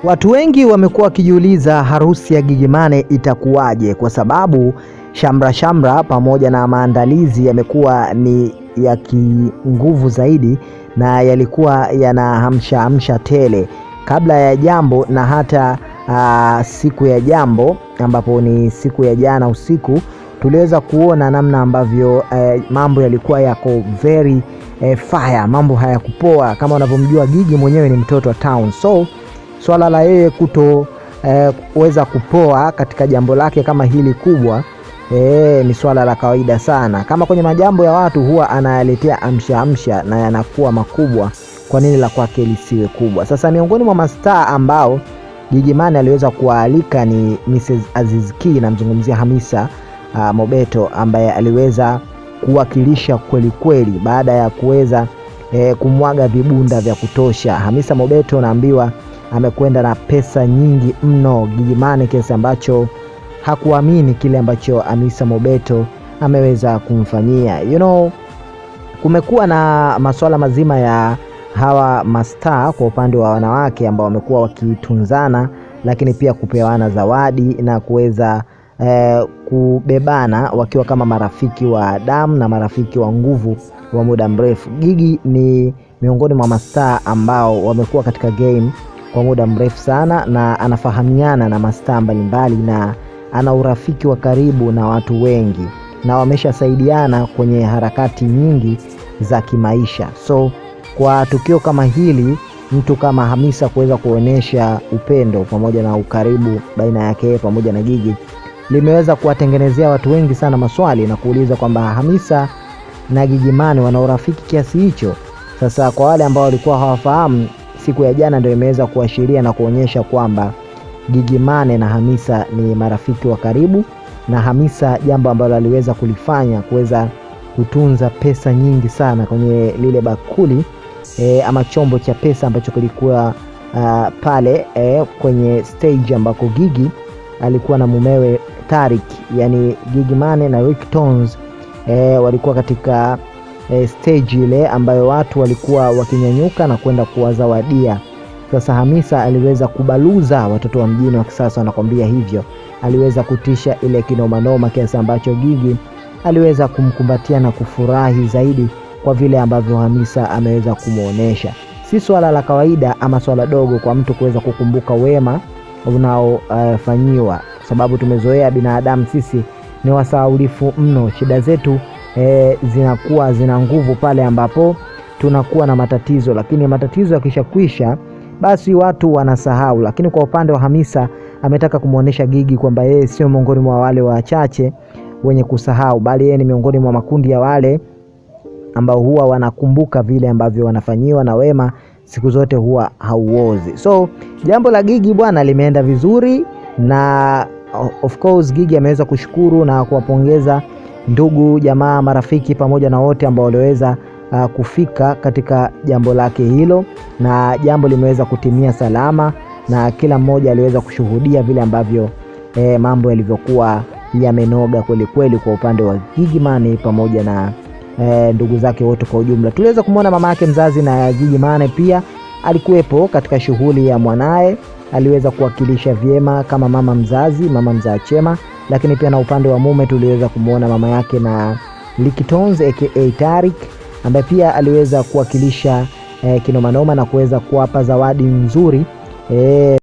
Watu wengi wamekuwa wakijiuliza harusi ya Gigy Money itakuwaje, kwa sababu shamra pamoja na maandalizi yamekuwa ni ya kinguvu zaidi na yalikuwa yanahamsha tele kabla ya jambo na hata siku ya jambo, ambapo ni siku ya jana usiku tuliweza kuona namna ambavyo mambo yalikuwa yako very fire, mambo hayakupoa. Kama unavyomjua Gigy mwenyewe ni mtoto wa town, so swala la yeye kuweza kupoa katika jambo lake kama hili kubwa ni swala la kawaida sana. Kama kwenye majambo ya watu huwa anayaletea amsha na yanakuwa makubwa, kwa nini la kwake lisiwe kubwa? Sasa miongoni mwa mastaa ambao Gigy Money aliweza kualika ni Mrs. Aziz Ki, namzungumzia Hamisa Mobeto, ambaye aliweza kuwakilisha kweli baada ya kuweza kumwaga vibunda vya kutosha. Hamisa Mobeto naambiwa amekwenda na pesa nyingi mno Gigy Money, kiasi ambacho hakuamini kile ambacho Hamisa Mobeto ameweza kumfanyia. Kumekuwa na masuala mazima ya hawa mastaa kwa upande wa wanawake ambao wamekuwa wakitunzana, lakini pia kupewana zawadi na kuweza kubebana wakiwa kama marafiki wa damu na marafiki wa nguvu wa muda mrefu. Gigy ni miongoni mwa mastaa ambao wamekuwa katika game kwa muda mrefu sana na anafahamiana na mastaa mbalimbali na ana urafiki wa karibu na watu wengi na wameshasaidiana kwenye harakati nyingi za kimaisha. So kwa tukio kama hili, mtu kama Hamisa kuweza kuonesha upendo pamoja na ukaribu baina yake pamoja na Gigy limeweza kuwatengenezea watu wengi sana maswali na kuuliza kwamba Hamisa na Gigy Money wana urafiki kiasi hicho. Sasa kwa wale ambao walikuwa hawafahamu, siku ya jana ndio imeweza kuashiria na kuonyesha kwamba Gigy Money na Hamisa ni marafiki wa karibu, na Hamisa jambo ambalo aliweza kulifanya kuweza kutunza pesa nyingi sana kwenye lile bakuli ama chombo cha pesa ambacho kilikuwa pale kwenye stage ambako Gigy alikuwa na mumewe Tariq, yani Gigy Money na Rick Tones walikuwa katika stage ile ambayo watu walikuwa wakinyanyuka na kwenda kuwazawadia. Sasa Hamisa aliweza kubaluza watoto wa mjini wa kisasa, wanakwambia hivyo. Aliweza kutisha ile kinoma kiasi ambacho Gigy aliweza kumkumbatia na kufurahi zaidi kwa vile ambavyo Hamisa ameweza kumuonesha. Si swala la kawaida ama swala dogo kwa mtu kuweza kukumbuka wema unaofanyiwa, sababu tumezoea binadamu sisi ni wasahaulifu mno. Shida zetu zinakuwa zina nguvu pale ambapo tunakuwa na matatizo, lakini matatizo yakishakwisha basi watu wanasahau. Lakini kwa upande wa Hamisa ametaka kumuonesha Gigy kwamba yeye sio miongoni mwa wale wachache wenye kusahau, bali yeye ni miongoni mwa makundi ya wale ambao huwa wanakumbuka vile ambavyo wanafanyiwa, na wema siku zote huwa hauozi. So jambo la Gigy bwana limeenda vizuri, na of course Gigy ameweza kushukuru na kuwapongeza ndugu, jamaa, marafiki pamoja na wote ambao waliweza kufika katika jambo lake hilo, na jambo limeweza kutimia salama na kila mmoja aliweza kushuhudia vile ambavyo mambo yalivyokuwa yamenoga kweli kwa upande wa Gigy Money pamoja na ndugu zake wote kwa ujumla. Tuliweza kumuona mama yake mzazi na Gigy Money pia alikuwepo katika shughuli ya mwanae, aliweza kuwakilisha vyema kama mama mzaa chema. Lakini pia na upande wa mume tuliweza kumuona mama yake na Rick Tones aka Tariq, ambaye pia aliweza kuwakilisha kinomanoma na kuweza kuwapa zawadi nzuri